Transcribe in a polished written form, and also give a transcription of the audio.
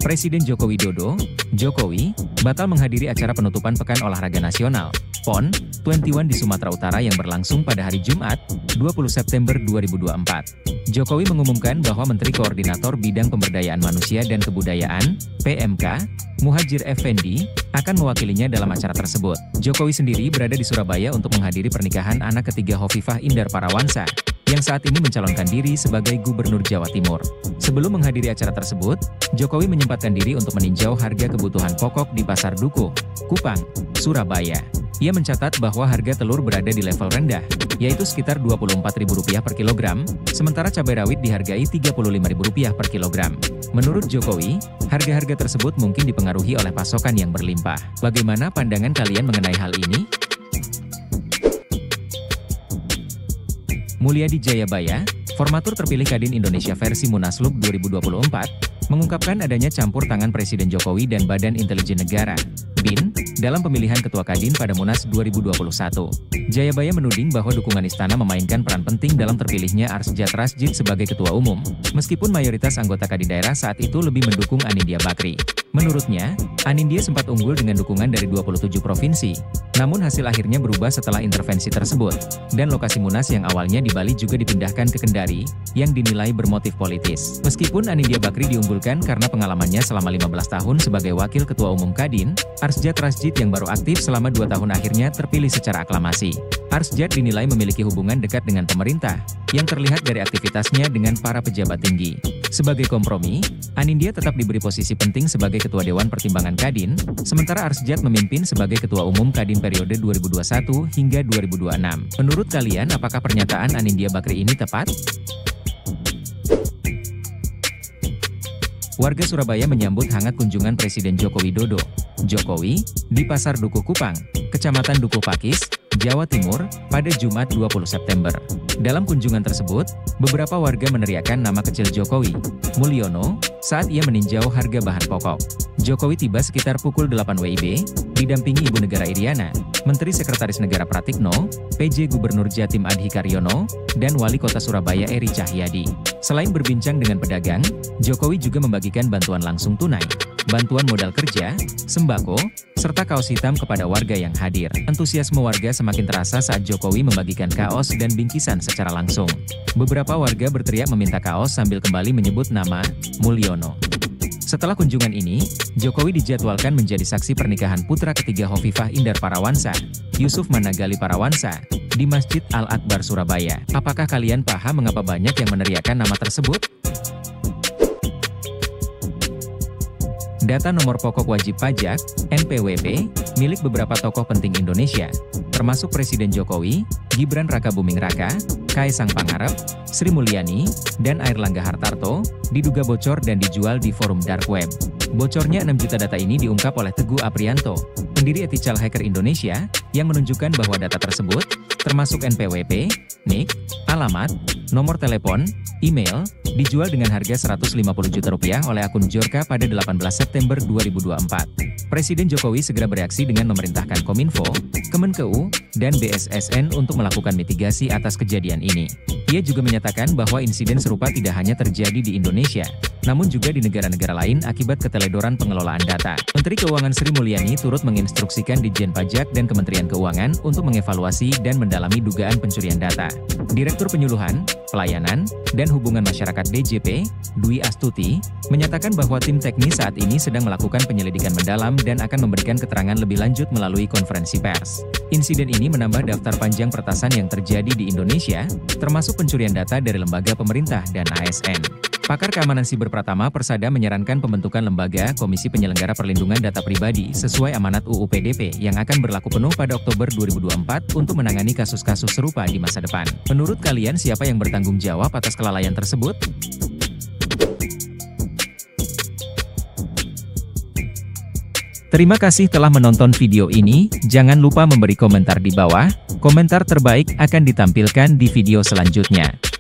Presiden Joko Widodo, Jokowi, batal menghadiri acara penutupan Pekan Olahraga Nasional, PON, 21 di Sumatera Utara yang berlangsung pada hari Jumat, 20 September 2024. Jokowi mengumumkan bahwa Menteri Koordinator Bidang Pemberdayaan Manusia dan Kebudayaan, PMK, Muhadjir Effendi, akan mewakilinya dalam acara tersebut. Jokowi sendiri berada di Surabaya untuk menghadiri pernikahan anak ketiga Hovifah Indar Parawansa, yang saat ini mencalonkan diri sebagai Gubernur Jawa Timur. Sebelum menghadiri acara tersebut, Jokowi menyempatkan diri untuk meninjau harga kebutuhan pokok di Pasar Dukuh, Kupang, Surabaya. Ia mencatat bahwa harga telur berada di level rendah, yaitu sekitar Rp24.000 per kilogram, sementara cabai rawit dihargai Rp35.000 per kilogram. Menurut Jokowi, harga-harga tersebut mungkin dipengaruhi oleh pasokan yang berlimpah. Bagaimana pandangan kalian mengenai hal ini? Mulyadi Jayabaya, formatur terpilih Kadin Indonesia versi Munaslup 2024, mengungkapkan adanya campur tangan Presiden Jokowi dan Badan Intelijen Negara, BIN, dalam pemilihan Ketua Kadin pada Munas 2021. Jayabaya menuding bahwa dukungan istana memainkan peran penting dalam terpilihnya Arsjad Rasjid sebagai Ketua Umum, meskipun mayoritas anggota Kadin daerah saat itu lebih mendukung Anindya Bakri. Menurutnya, Anindya sempat unggul dengan dukungan dari 27 provinsi, namun hasil akhirnya berubah setelah intervensi tersebut, dan lokasi Munas yang awalnya di Bali juga dipindahkan ke Kendari, yang dinilai bermotif politis. Meskipun Anindya Bakri diunggulkan karena pengalamannya selama 15 tahun sebagai Wakil Ketua Umum Kadin, Arsjad Rasjid yang baru aktif selama 2 tahun akhirnya terpilih secara aklamasi. Arsjad dinilai memiliki hubungan dekat dengan pemerintah, yang terlihat dari aktivitasnya dengan para pejabat tinggi. Sebagai kompromi, Anindya tetap diberi posisi penting sebagai Ketua Dewan Pertimbangan Kadin, sementara Arsjad memimpin sebagai Ketua Umum Kadin periode 2021 hingga 2026. Menurut kalian, apakah pernyataan Anindya Bakri ini tepat? Warga Surabaya menyambut hangat kunjungan Presiden Joko Widodo, Jokowi, di Pasar Dukuh Kupang, Kecamatan Dukuh Pakis, Jawa Timur, pada Jumat 20 September. Dalam kunjungan tersebut, beberapa warga meneriakkan nama kecil Jokowi, Mulyono, saat ia meninjau harga bahan pokok. Jokowi tiba sekitar pukul 8 WIB, didampingi Ibu Negara Iriana, Menteri Sekretaris Negara Pratikno, PJ Gubernur Jatim Adhi Karyono, dan Wali Kota Surabaya Eri Cahyadi. Selain berbincang dengan pedagang, Jokowi juga membagikan bantuan langsung tunai, bantuan modal kerja, sembako, serta kaos hitam kepada warga yang hadir. Antusiasme warga semakin terasa saat Jokowi membagikan kaos dan bingkisan secara langsung. Beberapa warga berteriak meminta kaos sambil kembali menyebut nama Mulyono. Setelah kunjungan ini, Jokowi dijadwalkan menjadi saksi pernikahan putra ketiga Hovifah Indar Parawansa, Yusuf Managali Parawansa, di Masjid Al-Akbar Surabaya. Apakah kalian paham mengapa banyak yang meneriakkan nama tersebut? Data nomor pokok wajib pajak, NPWP, milik beberapa tokoh penting Indonesia, termasuk Presiden Jokowi, Gibran Rakabuming Raka, Kaisang Pangarep, Sri Mulyani, dan Airlangga Hartarto, diduga bocor dan dijual di forum dark web. Bocornya 6 juta data ini diungkap oleh Teguh Aprianto, pendiri Ethical Hacker Indonesia, yang menunjukkan bahwa data tersebut, termasuk NPWP, NIK, alamat, nomor telepon, email, dijual dengan harga Rp150 juta oleh akun Jorka pada 18 September 2024. Presiden Jokowi segera bereaksi dengan memerintahkan Kominfo, Kemenkeu, dan BSSN untuk melakukan mitigasi atas kejadian ini. Ia juga menyatakan bahwa insiden serupa tidak hanya terjadi di Indonesia, namun juga di negara-negara lain akibat keteledoran pengelolaan data. Menteri Keuangan Sri Mulyani turut menginstruksikan Ditjen Pajak dan Kementerian Keuangan untuk mengevaluasi dan mendalami dugaan pencurian data. Direktur Penyuluhan, Pelayanan, dan Hubungan Masyarakat DJP, Dwi Astuti, menyatakan bahwa tim teknis saat ini sedang melakukan penyelidikan mendalam dan akan memberikan keterangan lebih lanjut melalui konferensi pers. Insiden ini menambah daftar panjang peretasan yang terjadi di Indonesia, termasuk pencurian data dari lembaga pemerintah dan ASN. Pakar Keamanan Siber Pratama Persada menyarankan pembentukan lembaga Komisi Penyelenggara Perlindungan Data Pribadi sesuai amanat UU PDP yang akan berlaku penuh pada Oktober 2024 untuk menangani kasus-kasus serupa di masa depan. Menurut kalian, siapa yang bertanggung jawab atas kelalaian tersebut? Terima kasih telah menonton video ini. Jangan lupa memberi komentar di bawah. Komentar terbaik akan ditampilkan di video selanjutnya.